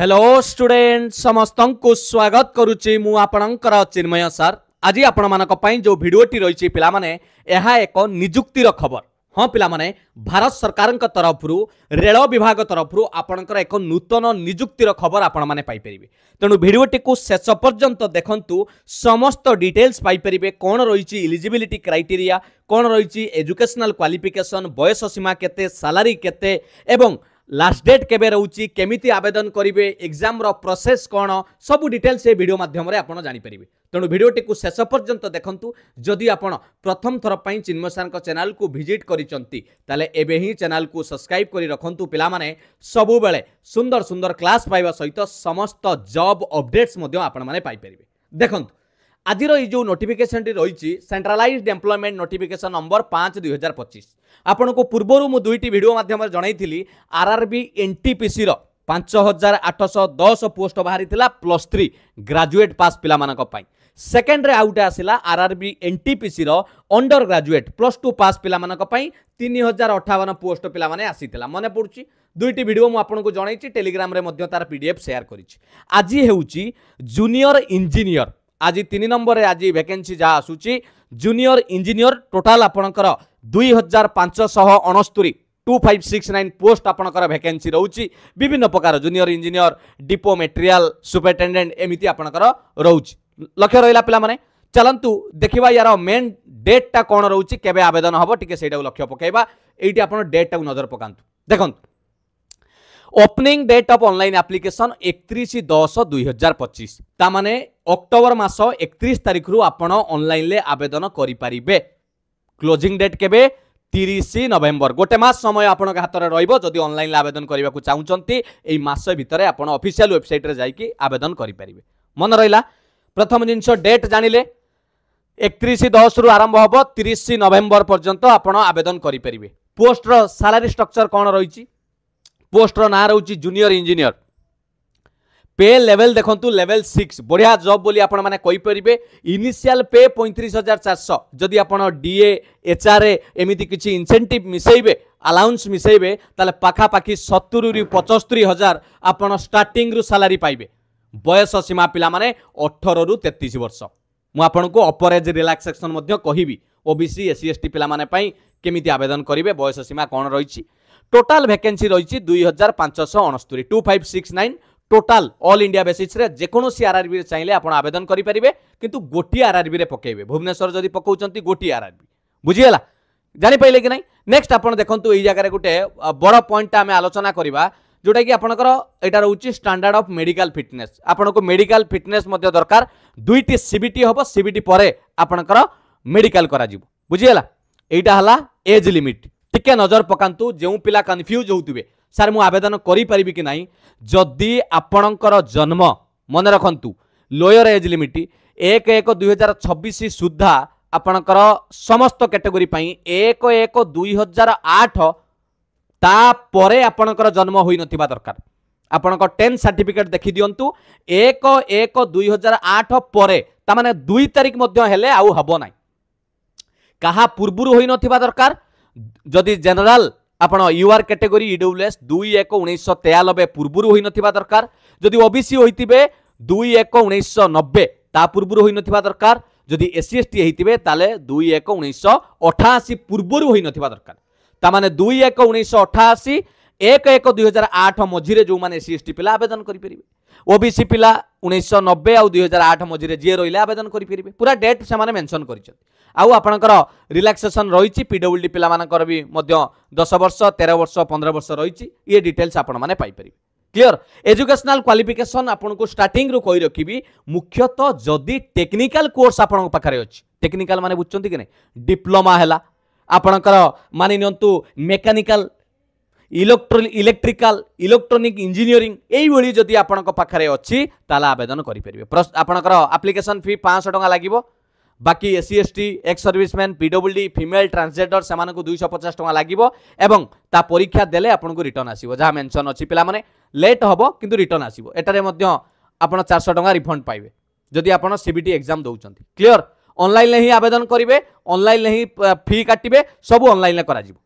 Hello student समस्त को स्वागत करुच्ची मु आपणकर चिन्मय सर। आज आपण मानक पई जो भिडियोटी रही पिला माने यह एक निजुक्तिर खबर। हाँ पिला माने भारत सरकार तरफ रेल विभाग तरफ आपणकर एक नूतन निजुक्तिर खबर आपण माने पाई परिबे। तेणु भिडियोटी को शेष पर्यंत देखंतु समस्त डिटेल्स पाई परिबे। कौन रही इलिजिबिलिटी क्राइटेरिया, कौन रही एजुकेशनल क्वालिफिकेशन, बयस सीमा केते, सैलरी केते एवं लास्ट डेट केबे रहउची, केमिति आवेदन करिवे, एग्जाम रो प्रोसेस कौन, सब डिटेल्स ए वीडियो माध्यम रे आपण जानि परिबे। तेणु वीडियोटी को शेष पर्यंत देखंतु। जदि आपण प्रथम थर पई चिन्मय सर चैनल को विजिट करिसंती ताले एबे ही चैनल को सब्सक्राइब करि रखंतु। पिला माने सबु बेले सुंदर सुंदर क्लास पाइबा सहित समस्त जॉब अपडेट्स मध्य आपण माने पाइ परिबे। देखंतु आज जो नोटिफिकेशन रही सेंट्रलाइज्ड एम्प्लॉयमेंट नोटिफिकेशन नंबर 5/2025 आपन को पूर्वर मु दुईटी वीडियो माध्यम जनई आरआरबी एनटीपीसी 5810 पोस्ट बाहरी +3 ग्रेजुएट पास पिला मानक पई। सेकेंड रे आउट आसिला RRB NTPC undergraduate +2 pass पिला मानक पई 3058 पोस्ट पिला माने आसीतिला। मने पड़ुची दुईटी वीडियो मु आपन को जनई टेलीग्राम रे मध्य तार पीडीएफ शेयर करिछि। आज हेउची जूनियर इंजीनियर, आज 3 नंबर रे आज वैकेंसी जा आसुची जूनियर इंजीनियर टोटाल आपणकर 2569 2569 पोस्ट आपणकर वैकेंसी रहउची। विभिन्न प्रकार junior engineer, depot material, superintendent एमिति आपणकर रहउची। लक्ष्य रहिला पिला माने चलंतु देखिबा यार मेन डेट टा कोन रहउची, केबे आवेदन हबो, टिके सेटा लक्ष्य पकेबा। एइटी आपण डेट टा नजर पकांतु। देखंतु opening date of online application 31/10/2025 ता माने अक्टोबर मास 31 तारिख रु आपण ऑनलाइन ले आवेदन करि परिबे। क्लोजिंग डेट केबे 30 नवेम्बर। गोटे मास समय आपण हाथ में रहिबो। जदि ऑनलाइन आवेदन करबा को चाहउचंती एई मास भितरे आपण ऑफिशियल वेबसाइट रे जाईकी आवेदन करि परिबे। मन रहिला प्रथम जिंस डेट जानिले 31/10 रु आरंभ हबो 30 नवेम्बर पर्यंत आपण आवेदन करि परिबे। पोस्ट रो सैलरी स्ट्रक्चर कोन रहिछि, पोस्टर ना रही जूनियर इंजीनियर। पे लेवल देखंतु लेवल 6 बढ़िया जॉब बोली आपण माने कहि परिबे। इनिशियल पे 35,400 जदि आपण डीए एचआरए एमिति किछि इंसेंटिव मिसेइबे, अलाउंस मिसेइबे ताले पाखा पाखी 70 रु 75,000 आपण स्टार्टिंग रु सैलरी पाइबे। बयस सीमा पिला माने 18 रु 33 वर्ष। मु आपण को अपर एज रिलैक्सेशन मध्य कहिबी। ओबीसी एससी एसटी पिला माने पई केमिति आवेदन करिवे, बयस सीमा कोन रहिछि। टोटाल वैकेंसी रही 2569 2569 टोटाल ऑल इंडिया बेसिस रे जेकोसी आरआरबी चाहिए आप आवेदन करेंगे, किंतु गोटी आरआरबी रे पकेबे। भुवनेश्वर जदि पकाउचंती गोटी आरआरबी, बुझीगला जानि पाइले कि नहीं। नेक्स्ट आपण देखंतु एई जगह गोटे बड़ पॉइंट आमे आलोचना करबा, जोटा कि आपनकर एटा रहउची स्टैंडर्ड ऑफ मेडिकल फिटनेस। आपनको मेडिकल फिटनेस मध्य दरकार। दुईटी सीबीटी हबो, सीबीटी परे आपनकर मेडिकल करा जिवो, बुझीगला। एटा हला एज लिमिट। टिके नजर पकांतु। जो पिला कन्फ्यूज होउतिबे सर मु आवेदन करि परिबि कि नहीं, जदि आपणकर जन्म मन रखंतु लोअर एज लिमिट 1/1/2026 सुधा आपणकर समस्त कैटेगरी पई 1/1/2008 ता परे आपणकर जन्म होई नथिबा दरकार। आपणकर 10 सर्टिफिकेट देखि दियंतु 1/1/2008 परे, ता माने 2 तारिख मध्य हेले आउ हबो नाही। कहा पूर्वरु होई नथिबा दरकार। जदि जनरल आपण यूआर कैटेगरी ईडब्ल्यूएस 2/1/1993 पूर्वरु होई नथिबा दरकार। जदि ओबीसी होइतिबे 2/1/1990 ता पूर्वरु होई नथिबा दरकार। जदि एससी एसटी हेतिबे ताले 2/1/1988 पूर्वरु होई नथिबा दरकार। ता माने 2/1/1988 1/1/2008 मझिरे जो माने एससी एसटी पिला आवेदन करि परिबे। ओबीसी पिला 1990 आ 2008 मझिरे जे रहिले आवेदन करि परिबे। पूरा डेट से माने मेंशन करिछन। आउ आपणकर रिलैक्सेशन रही पीडब्ल्यूडी पिला मानकर भी मध्य 10 वर्ष 13 वर्ष 15 वर्ष रही। ये डिटेल्स आपण माने पाई परिबे। क्लियर। एजुकेशनल क्वालिफिकेशन आपन को स्टार्टिंग रो कहि रखिबी। मुख्यतः जदि टेक्निकल कोर्स आपन पाखरे अछि, टेक्निकल माने बुझचंती कि नै, डिप्लोमा हैला आपणकर मानि नियंतु मेकानिकल, इलेक्ट्रिकल, इलेक्ट्रॉनिक इंजीनियरिंग एई भली जदि आपन पाखरे अछि ताला आवेदन करि परिबे। आपणकर एप्लिकेशन फी 500 टका लागिवो। बाकी SC ST, ex serviceman, PWD, female transgender से 250 टका लागिवो एवं ता परीक्षा देले आपन को रिटर्न आसीबो। जहा मेंशन अछि पिला माने लेट हबो किंतु रिटर्न आसीबो। एटारे मध्य आपन 400 टका रिफंड पाइबे जदि आपन सीबीटी एग्जाम दउचंती। क्लियर। ऑनलाइन ही आवेदन करिवे, ऑनलाइन ही फी काटिबे, सब ऑनलाइन ले करा जिवो।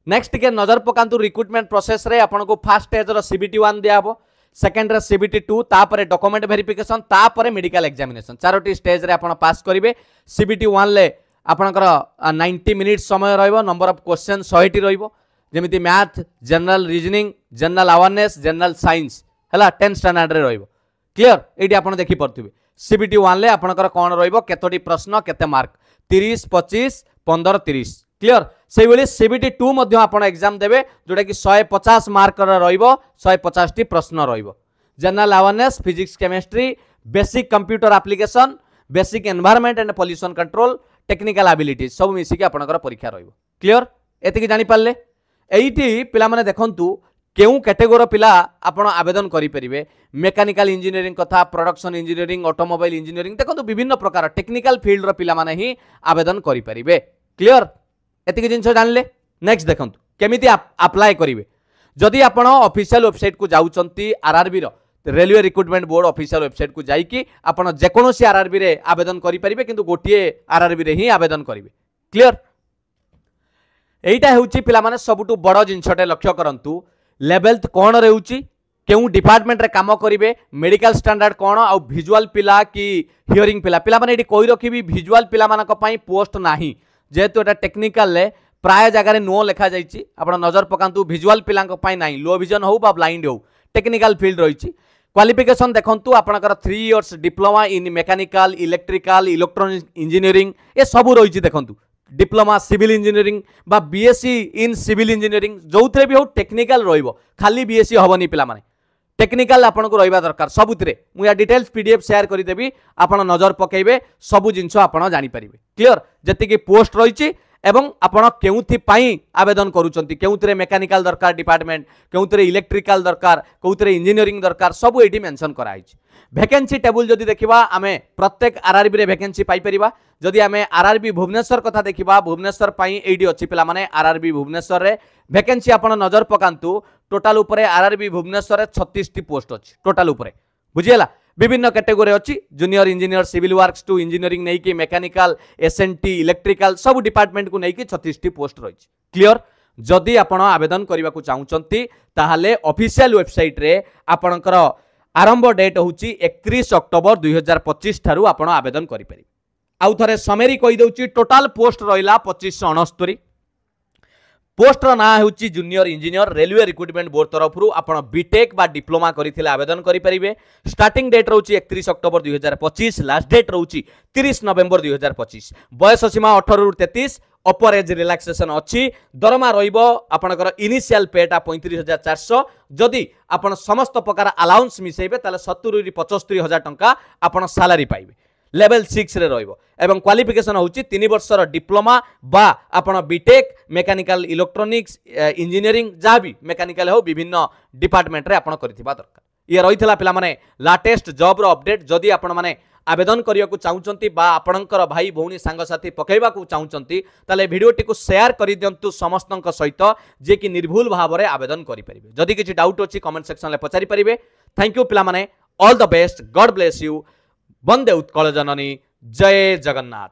नेक्स्ट के नजर पकांतु रिक्रुटमेंट प्रोसेस रे आपन को फर्स्ट स्टेज रो सीबीटी 1 दिया हबो। सेकेंड रे सीबीटी 2 तापर डॉक्यूमेंट वेरिफिकेशन तापर मेडिकल एग्जामिनेशन चारोटी स्टेज रे आपण पास करिवे सीबीटी 1 ले आपनकर 90 मिनिट समय रहइबो नंबर ऑफ क्वेश्चन 100 टी रहइबो जेमिति math general reasoning general awareness general science हला 10 स्टैंडर्ड रे रहइबो क्लियर एटी आपण देखि परथिबे सीबीटी 1 ले आपनकर कोन रहइबो केतोटी प्रश्न केते मार्क 30 25 15 30 क्लियर से बेले सीबीटी 2 मध्य आपण एग्जाम देबे जोटा कि 150 मार्क रहइबो 150 टी प्रश्न रहइबो general awareness physics chemistry basic computer application basic environment and pollution control technical ability सब मिसी के आपनकर परीक्षा रहइबो क्लियर एति की जानि पाले एइटी पिला माने देखंतु केउ कैटेगोरी पिला आपण आवेदन करि परिबे मेकानिकल इंजीनियरिंग कथा प्रोडक्शन इंजीनियरिंग ऑटोमोबाइल इंजीनियरिंग देखंतु विभिन्न प्रकार टेक्निकल फील्ड रो पिला माने ही आवेदन करि परिबे क्लियर एति जिनस जानले नेक्स्ट देखंतु केमिति अप्लाई करिवे जदि आपण ऑफिशियल वेबसाइट को जाउचंती आरआरबी रो railway recruitment board official website को जाइकी आपण जेकोनोसी आरआरबी रे आवेदन करि परिबे किंतु गोटिए आरआरबी रे ही आवेदन करिवे क्लियर एइटा हेउची पिला माने सबुटु बड़ जिनसटे लक्ष्य करंतु लेवल्थ कोन रेउची केउ डिपार्टमेंट रे काम करिवे मेडिकल स्टैंडर्ड कोन आ विजुअल पिला कि हियरिंग पिला पिला माने एटी कोइ रखिबी विजुअल पिला मानक पई पोस्ट नाही जेहेतु एटा टेक्निकल ले प्राय जगह रे नो लिखा जाइछि आपण नजर पकांतु विजुअल पिलांक पई नाही लो विजन हो बा ब्लाइंड हो टेक्निकल फील्ड रहिछि क्वालिफिकेशन देखंतु आपनकर 3 years diploma in mechanical electrical electronic engineering ए सब रहिछि देखंतु डिप्लोमा सिविल इंजीनियरिंग बा बीएससी इन सिविल इंजीनियरिंग जोथरे भी हो टेक्निकल रहिबो खाली बीएससी हबनी पिला माने टेक्निकल आपन को रहिबा दरकार सबुतरे मु या डिटेल्स पीडीएफ शेयर करि देबी आपन नजर पकेइबे सबु जिंस आपन जानि परिबे क्लियर जति कि पोस्ट रहिछि एवं आपण केउथि पाई आवेदन करूचंती केउथरे मेकानिकल दरकार डिपार्टमेंट केउथरे इलेक्ट्रिकल दरकार केउथरे इंजीनियरिंग दरकार सब एठी मेंशन कराइछि वैकेंसी टेबल जदि देखिबा आमे प्रत्येक आरआरबी रे वैकेंसी पाई परिबा जदि आमे आरआरबी भुवनेश्वर कथा देखिबा भुवनेश्वर पाई एडी अछि पिला माने आरआरबी भुवनेश्वर रे वैकेंसी आपण नजर पकांतु टोटल ऊपर आरआरबी भुवनेश्वर रे 36 टी पोस्ट अछि टोटल ऊपर बुझियला विभिन्न कैटेगोरी अच्छी junior engineer civil works to engineering नहीं कि मेकानिकल एसएनटी इलेक्ट्रिकल सब डिपार्टमेंट को नहीं 36 टी पोस्ट रही क्लियर जदि आपण आवेदन करने को चाहूँगी ताहले ऑफिशियल वेबसाइट रे आपणकर आरंभ डेट होची 31 अक्टोबर 2025 ठारू आपण आवेदन करि पारि आउ थरे समेरी कहि दउची टोटल पोस्ट रहिला 2569 पोस्टर ना होची junior engineer railway recruitment board तरफ आपण बीटेक बा डिप्लोमा करिथिले आवेदन करि परिबे स्टार्टिंग डेट रहउची 31 अक्टोबर 2025 लास्ट डेट रहउची 30 नवेम्बर 2025 बयस सीमा 18 रु 33 अपर एज रिलैक्सेशन अच्छी दरमा रहिबो आपनकर इनिशियल पेटा 35400 जदि आपण समस्त प्रकार अलाउंस मिसेबे ताले 70 रु 75000 टंका आपण सैलरी पाइबे लेवल 6 रे रहिबो एवं क्वालिफिकेशन होची 3 वर्षर डिप्लोमा बा आपण बीटेक मेकानिकल इलेक्ट्रॉनिक्स इंजीनियरिंग जहाँ भी मेकानिकल हो विभिन्न डिपार्टमेंट रे आपण करिथिबा दरकार ये रहितला पिला माने लेटेस्ट जॉब रो अपडेट जदि आपण माने आवेदन करिया को चाहूचंती बा आपणकर भाई भौणी सांग साथी पकेबा को चाहूचंती ताले वीडियोटी को शेयर करि दियंतु समस्तनक सहित जे कि निर्भुल भाव रे आवेदन करि परिबे जदि किछि डाउट अछि कमेंट सेक्शन ले पचारि परिबे थैंक यू पिला माने all the best God bless you वंदे उत्कल जननी जय जगन्नाथ।